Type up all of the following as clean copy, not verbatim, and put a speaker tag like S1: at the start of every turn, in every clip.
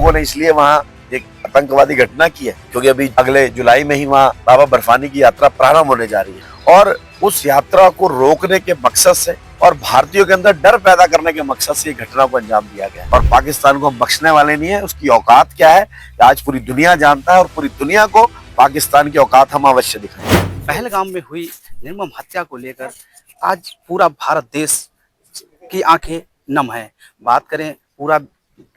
S1: लोगों ने इसलिए वहाँ एक आतंकवादी घटना की है क्योंकि अभी अगले जुलाई में ही वहाँ बाबा बर्फानी की यात्रा प्रारंभ होने जा रही है और उस यात्रा को रोकने के मकसद से और भारतीयों के अंदर डर पैदा करने के मकसद से घटना को अंजाम दिया गया और पाकिस्तान को हम बख्शने वाले नहीं है। उसकी औकात क्या है आज पूरी दुनिया जानता है और पूरी दुनिया को पाकिस्तान की औकात हम अवश्य दिखाएंगे।
S2: पहलगाम में हुई निर्मम हत्या को लेकर आज पूरा भारत देश की आंखें नम है। बात करें पूरा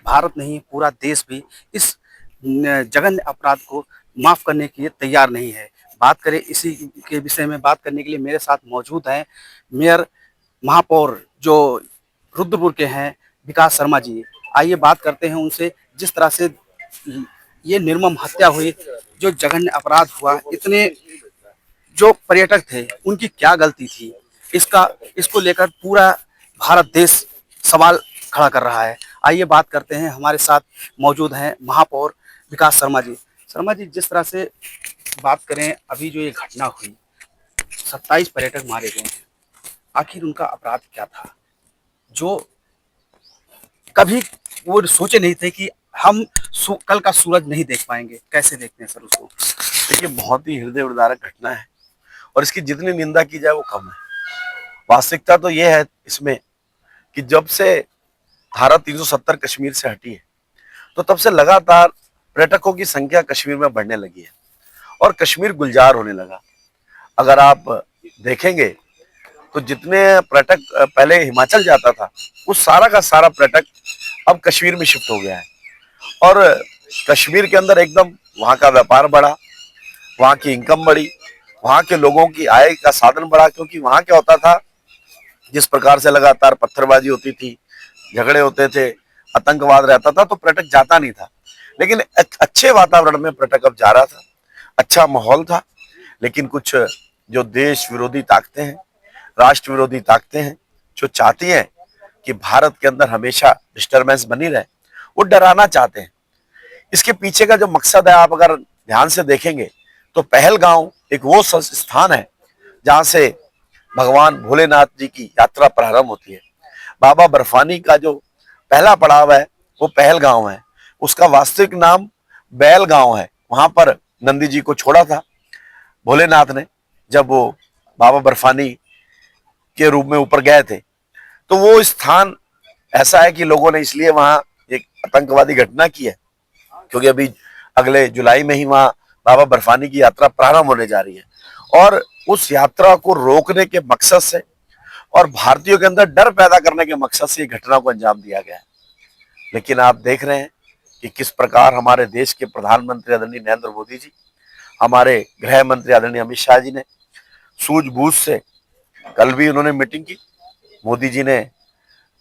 S2: भारत नहीं पूरा देश भी इस जघन्य अपराध को माफ करने के लिए तैयार नहीं है। बात करें इसी के विषय में बात करने के लिए मेरे साथ मौजूद हैं मेयर महापौर जो रुद्रपुर के हैं विकास शर्मा जी। आइए बात करते हैं उनसे जिस तरह से ये निर्मम हत्या हुई, जो जघन्य अपराध हुआ, इतने जो पर्यटक थे उनकी क्या गलती थी, इसको लेकर पूरा भारत देश सवाल खड़ा कर रहा है। आइए बात करते हैं, हमारे साथ मौजूद हैं महापौर विकास शर्मा जी। शर्मा जी, जिस तरह से बात करें अभी जो ये घटना हुई, 27 पर्यटक मारे गए हैं, आखिर उनका अपराध क्या था जो कभी वो सोचे नहीं थे कि हम कल का सूरज नहीं देख पाएंगे। कैसे देखते हैं सर उसको?
S1: देखिए, बहुत ही हृदय विदारक घटना है और इसकी जितनी निंदा की जाए वो कम है। वास्तविकता तो ये है इसमें कि जब से धारा 370 कश्मीर से हटी है तो तब से लगातार पर्यटकों की संख्या कश्मीर में बढ़ने लगी है और कश्मीर गुलजार होने लगा। अगर आप देखेंगे तो जितने पर्यटक पहले हिमाचल जाता था वो सारा का सारा पर्यटक अब कश्मीर में शिफ्ट हो गया है और कश्मीर के अंदर एकदम वहाँ का व्यापार बढ़ा, वहाँ की इनकम बढ़ी, वहाँ के लोगों की आय का साधन बढ़ा। क्योंकि वहाँ क्या होता था, जिस प्रकार से लगातार पत्थरबाजी होती थी, झगड़े होते थे, आतंकवाद रहता था तो पर्यटक जाता नहीं था। लेकिन एक अच्छे वातावरण में पर्यटक अब जा रहा था, अच्छा माहौल था। लेकिन कुछ जो देश विरोधी ताकतें हैं, राष्ट्र विरोधी ताकतें हैं, जो चाहती हैं कि भारत के अंदर हमेशा डिस्टरबेंस बनी रहे, वो डराना चाहते हैं। इसके पीछे का जो मकसद है, आप अगर ध्यान से देखेंगे तो पहलगांव एक वो स्थान है जहां से भगवान भोलेनाथ जी की यात्रा प्रारंभ होती है। बाबा बर्फानी का जो पहला पड़ाव है वो पहलगांव है। उसका वास्तविक नाम बैलगांव है। वहां पर नंदी जी को छोड़ा था भोलेनाथ ने जब वो बाबा बर्फानी के रूप में ऊपर गए थे। तो वो स्थान ऐसा है कि लोगों ने इसलिए वहां एक आतंकवादी घटना की है क्योंकि अभी अगले जुलाई में ही वहां बाबा बर्फानी की यात्रा प्रारंभ होने जा रही है और उस यात्रा को रोकने के मकसद से और भारतीयों के अंदर डर पैदा करने के मकसद से घटना को अंजाम दिया गया है। लेकिन आप देख रहे हैं कि किस प्रकार हमारे देश के प्रधानमंत्री आदरणीय नरेंद्र मोदी जी, हमारे गृह मंत्री आदरणीय अमित शाह जी ने सूझबूझ से, कल भी उन्होंने मीटिंग की, मोदी जी ने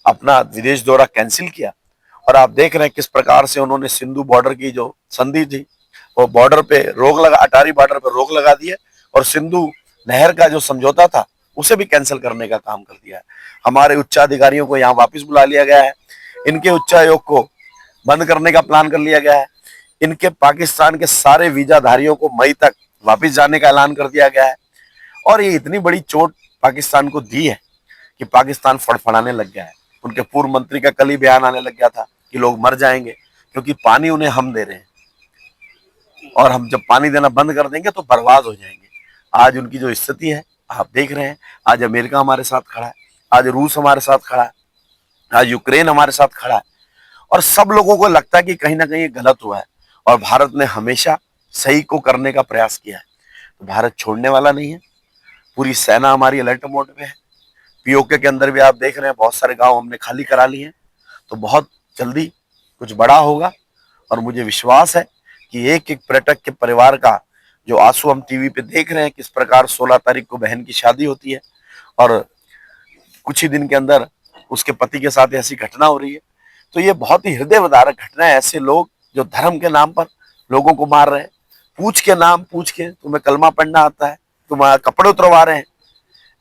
S1: अपना विदेश दौरा कैंसिल किया और आप देख रहे हैं किस प्रकार से उन्होंने सिंधु बॉर्डर की जो संधि थी वो बॉर्डर पे रोक लगा, अटारी बॉर्डर पे रोक लगा दी है और सिंधु नहर का जो समझौता था उसे भी कैंसिल करने का काम कर दिया है। हमारे उच्चाधिकारियों को यहाँ वापस बुला लिया गया है, इनके उच्चायोग को बंद करने का प्लान कर लिया गया है, इनके पाकिस्तान के सारे वीजाधारियों को मई तक वापस जाने का ऐलान कर दिया गया है। और ये इतनी बड़ी चोट पाकिस्तान को दी है कि पाकिस्तान फड़फड़ाने लग गया है। उनके पूर्व मंत्री का कल ही बयान आने लग गया था कि लोग मर जाएंगे क्योंकि पानी उन्हें हम दे रहे हैं और हम जब पानी देना बंद कर देंगे तो बर्बाद हो जाएंगे। आज उनकी जो स्थिति है आप देख रहे हैं। आज अमेरिका हमारे साथ खड़ा है, आज रूस हमारे साथ खड़ा है, आज यूक्रेन हमारे साथ खड़ा है और सब लोगों को लगता है कि कहीं ना कहीं गलत हुआ है और भारत ने हमेशा सही को करने का प्रयास किया है। तो भारत छोड़ने वाला नहीं है। पूरी सेना हमारी अलर्ट मोड में है। पीओके के अंदर भी आप देख रहे हैं बहुत सारे गांव हमने खाली करा लिए हैं। तो बहुत जल्दी कुछ बड़ा होगा और मुझे विश्वास है कि एक एक पर्यटक के परिवार का जो आंसू हम टीवी पे देख रहे हैं, किस प्रकार 16 तारीख को बहन की शादी होती है और कुछ ही दिन के अंदर उसके पति के साथ ऐसी घटना हो रही है। तो ये बहुत ही हृदय विदारक घटना है। ऐसे लोग जो धर्म के नाम पर लोगों को मार रहे हैं, पूछ के तुम्हें कलमा पढ़ना आता है, तुम्हारा कपड़े उतरवा रहे हैं,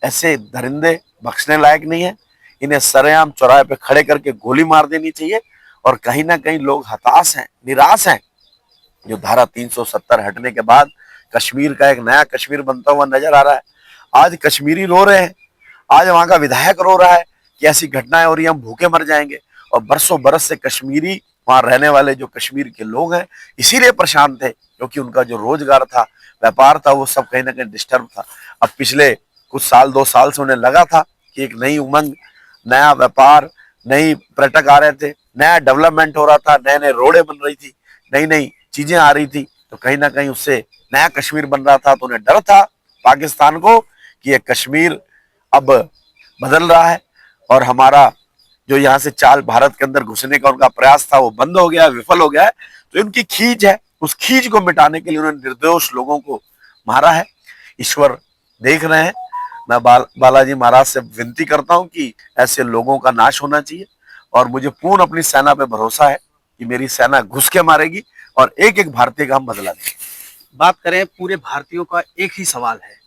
S1: ऐसे दरिंदे बख्शने लायक नहीं है। इन्हें सरेआम चौराहे पे खड़े करके गोली मार देनी चाहिए। और कहीं ना कहीं लोग हताश हैं, निराश हैं। जो धारा 370 हटने के बाद कश्मीर का एक नया कश्मीर बनता हुआ नजर आ रहा है। आज कश्मीरी रो रहे हैं, आज वहां का विधायक रो रहा है कि ऐसी घटनाएं हो रही है, हम भूखे मर जाएंगे। और बरसों बरस से कश्मीरी वहां रहने वाले जो कश्मीर के लोग हैं इसीलिए परेशान थे, क्योंकि उनका जो रोजगार था, व्यापार था, वो सब कहीं ना कहीं डिस्टर्ब था। अब पिछले कुछ साल 2 साल से उन्हें लगा था कि एक नई उमंग, नया व्यापार, नई पर्यटक आ रहे थे, नया डेवलपमेंट हो रहा था, नए नए रोडें बन रही थी, नई नई चीजें आ रही थी, तो कहीं ना कहीं उससे नया कश्मीर बन रहा था। तो उन्हें डर था पाकिस्तान को कि ये कश्मीर अब बदल रहा है और हमारा जो यहाँ से चाल भारत के अंदर घुसने का उनका प्रयास था वो बंद हो गया, विफल हो गया है। तो इनकी खींच है, उस खींच को मिटाने के लिए उन्होंने निर्दोष लोगों को मारा है। ईश्वर देख रहे हैं। मैं बालाजी महाराज से विनती करता हूं कि ऐसे लोगों का नाश होना चाहिए, और मुझे पूर्ण अपनी सेना पे भरोसा है कि मेरी सेना घुस के मारेगी और एक एक भारतीय का हम बदला देंगे।
S2: बात करें पूरे भारतीयों का एक ही सवाल है,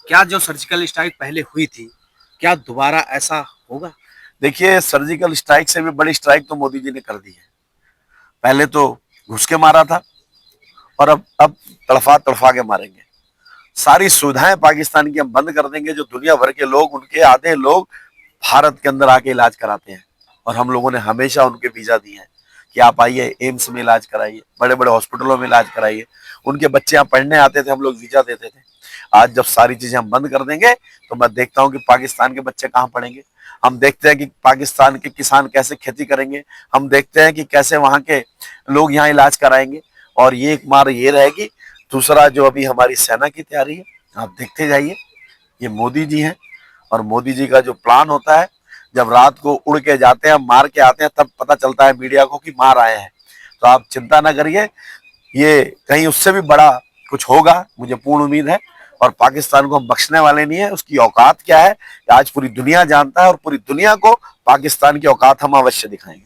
S2: क्या जो सर्जिकल स्ट्राइक पहले हुई थी, क्या दोबारा ऐसा होगा?
S1: देखिए, सर्जिकल स्ट्राइक से भी बड़ी स्ट्राइक तो मोदी जी ने कर दी है। पहले तो घुस के मारा था और अब तड़फा तड़फा के मारेंगे। सारी सुविधाएं पाकिस्तान की हम बंद कर देंगे। जो दुनिया भर के लोग, उनके आधे लोग भारत के अंदर आके इलाज कराते हैं, और हम लोगों ने हमेशा उनके वीजा दिए हैं कि आप आइए, एम्स में इलाज कराइए, बड़े बड़े हॉस्पिटलों में इलाज कराइए। उनके बच्चे यहाँ पढ़ने आते थे, हम लोग वीजा देते थे। आज जब सारी चीजें हम बंद कर देंगे तो मैं देखता हूँ कि पाकिस्तान के बच्चे कहाँ पढ़ेंगे। हम देखते हैं कि पाकिस्तान के किसान कैसे खेती करेंगे, हम देखते हैं कि कैसे वहाँ के लोग यहाँ इलाज कराएंगे, और ये एक मार ये रहेगी। दूसरा, जो अभी हमारी सेना की तैयारी है, आप देखते जाइए। ये मोदी जी हैं, और मोदी जी का जो प्लान होता है, जब रात को उड़ के जाते हैं, मार के आते हैं, तब पता चलता है मीडिया को कि मार आए हैं। तो आप चिंता ना करिए, ये कहीं उससे भी बड़ा कुछ होगा, मुझे पूर्ण उम्मीद है। और पाकिस्तान को हम बख्शने वाले नहीं है। उसकी औकात क्या है आज पूरी दुनिया जानता है, और पूरी दुनिया को पाकिस्तान की औकात हम अवश्य दिखाएंगे।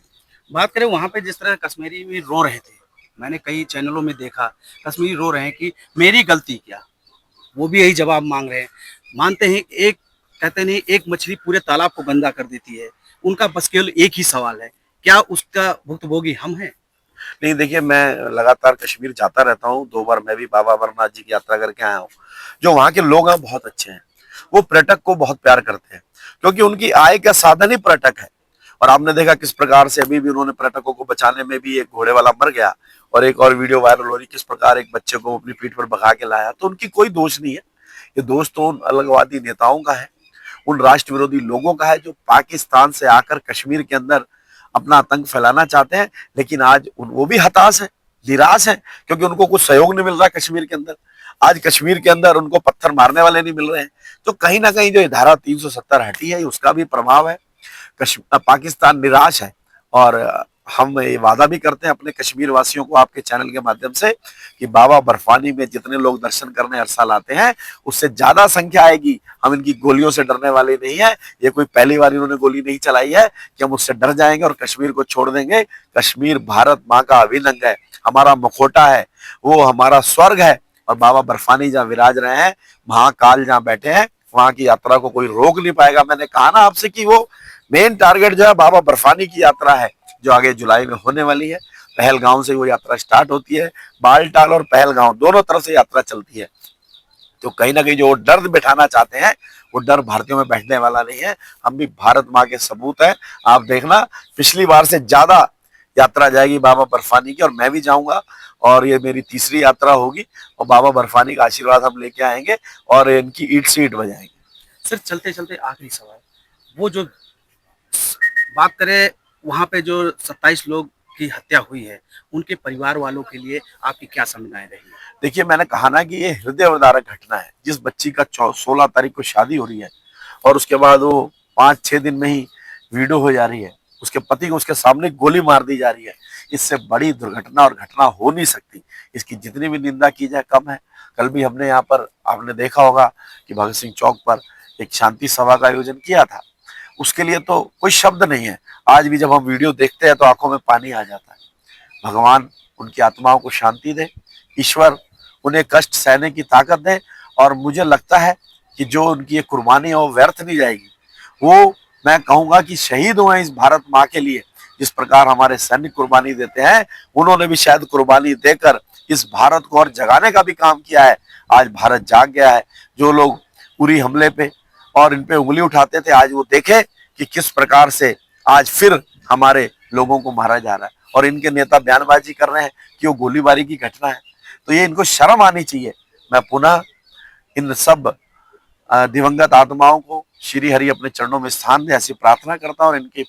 S2: बात करें वहां पे जिस तरह कश्मीरी भी रो रहे थे, मैंने कई चैनलों में देखा कश्मीरी रो रहे हैं कि मेरी गलती क्या, वो भी यही जवाब मांग रहे हैं। मानते हैं एक, कहते नहीं एक मछली पूरे तालाब को गंदा कर देती है, उनका बस केवल एक ही सवाल है, क्या उसका भुक्तभोगी हम हैं?
S1: नहीं, देखिए, मैं लगातार कश्मीर जाता रहता हूँ। 2 बार मैं भी बाबा अमरनाथ जी की यात्रा करके आया हूँ। जो वहाँ के लोग हैं बहुत अच्छे हैं। वो पर्यटक को बहुत प्यार करते हैं, क्योंकि उनकी आय का साधन ही पर्यटक है। और आपने देखा किस प्रकार से अभी भी उन्होंने पर्यटकों को बचाने में भी, एक घोड़े वाला मर गया और एक और वीडियो वायरल हो रही, किस प्रकार एक बच्चे को अपनी पीठ पर भगा के लाया। तो उनकी कोई दोष नहीं है। ये दोष तो उन अलगवादी नेताओं का है, उन राष्ट्र विरोधी लोगों का है, जो पाकिस्तान से आकर कश्मीर के अंदर अपना आतंक फैलाना चाहते हैं। लेकिन आज वो भी हताश है, निराश है, क्योंकि उनको कुछ सहयोग नहीं मिल रहा कश्मीर के अंदर। आज कश्मीर के अंदर उनको पत्थर मारने वाले नहीं मिल रहे हैं। तो कहीं ना कहीं जो धारा 370 हटी है, उसका भी प्रभाव है। पाकिस्तान निराश है, और हम ये वादा भी करते हैं अपने कश्मीर वासियों को आपके चैनल के माध्यम से कि बाबा बर्फानी में जितने लोग दर्शन करने हर साल आते हैं, उससे ज्यादा संख्या आएगी। हम इनकी गोलियों से डरने वाले नहीं है। ये कोई पहली बार इन्होंने गोली नहीं चलाई है कि हम उससे डर जाएंगे और कश्मीर को छोड़ देंगे। कश्मीर भारत माँ का अभिन्न अंग है, हमारा मुखौटा है, वो हमारा स्वर्ग है। और बाबा बर्फानी जहाँ विराज रहे हैं, महाकाल जहाँ बैठे हैं, वहां की यात्रा को कोई रोक नहीं पाएगा। मैंने कहा ना आपसे कि वो मेन टारगेट जो है बाबा बर्फानी की यात्रा है, जो आगे जुलाई में होने वाली है। पहलगांव से वो यात्रा स्टार्ट होती है, बालटाल और पहलगांव दोनों तरफ से यात्रा चलती है। तो कहीं ना कहीं जो दर्द बैठाना चाहते हैं, वो डर भारतीयों में बैठने वाला नहीं है। हम भी भारत माँ के सबूत हैं। आप देखना, पिछली बार से ज्यादा यात्रा जाएगी बाबा बर्फानी की, और मैं भी जाऊंगा। और ये मेरी तीसरी यात्रा होगी, और बाबा बर्फानी का आशीर्वाद हम लेके आएंगे और इनकी ईट से ईट बजाएंगे।
S2: सर चलते चलते आखिरी सवाल, वो जो बात करें वहां पे जो 27 लोग की हत्या हुई है, उनके परिवार वालों के लिए आपकी क्या संवेदनाएं रही?
S1: देखिए, मैंने कहा ना कि ये हृदय विदारक घटना है। जिस बच्ची का 16 तारीख को शादी हो रही है, और उसके बाद वो 5-6 दिन में ही वीडियो हो जा रही है, उसके पति को उसके सामने गोली मार दी जा रही है। इससे बड़ी दुर्घटना और घटना हो नहीं सकती। इसकी जितनी भी निंदा की जाए कम है। कल भी हमने यहाँ पर, आपने देखा होगा कि भगत सिंह चौक पर एक शांति सभा का आयोजन किया था। उसके लिए तो कोई शब्द नहीं है। आज भी जब हम वीडियो देखते हैं तो आंखों में पानी आ जाता है। भगवान उनकी आत्माओं को शांति दे, ईश्वर उन्हें कष्ट सहने की ताकत दे। और मुझे लगता है कि जो उनकी ये कुर्बानी है वो व्यर्थ नहीं जाएगी। वो, मैं कहूंगा कि शहीद हुए इस भारत माँ के लिए। जिस प्रकार हमारे सैनिक कुर्बानी देते हैं, उन्होंने भी शायद कुर्बानी देकर इस भारत को और जगाने का भी काम किया है। आज भारत जाग गया है। जो लोग उरी हमले पे और इन पे उंगली उठाते थे, आज वो देखे कि किस प्रकार से आज फिर हमारे लोगों को मारा जा रहा है। और इनके नेता बयानबाजी कर रहे हैं कि वो गोलीबारी की घटना है, तो ये इनको शर्म आनी चाहिए। मैं पुनः इन सब दिवंगत आत्माओं को श्री हरि अपने चरणों में स्थान दे, ऐसी प्रार्थना करता हूं और इनके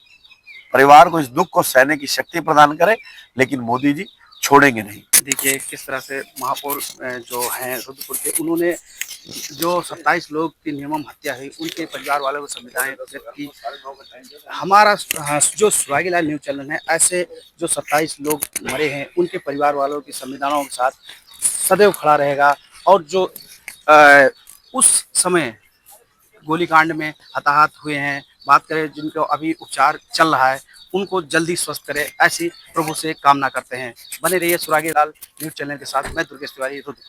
S1: परिवार को इस दुख को सहने की शक्ति प्रदान करे, लेकिन मोदी जी छोड़ेंगे नहीं।
S2: देखिए किस तरह से महापौर जो हैं रुद्रपुर के, उन्होंने जो 27 लोग की निर्मम हत्या हुई उनके परिवार वालों को संवेदनाएं व्यक्त की। हमारा जो सुरागीलाल न्यूज चैनल है ऐसे जो 27 लोग मरे हैं उनके परिवार वालों की संवेदनाओं के साथ सदैव खड़ा रहेगा, और जो उस समय गोलीकांड में हताहत हुए हैं, बात करें जिनको अभी उपचार चल रहा है, उनको जल्दी स्वस्थ करे, ऐसी प्रभु से कामना करते हैं। बने रहिए सुरागीलाल न्यूज चैनल के साथ। मैं दुर्गेश तिवारी, रुद्रपुर।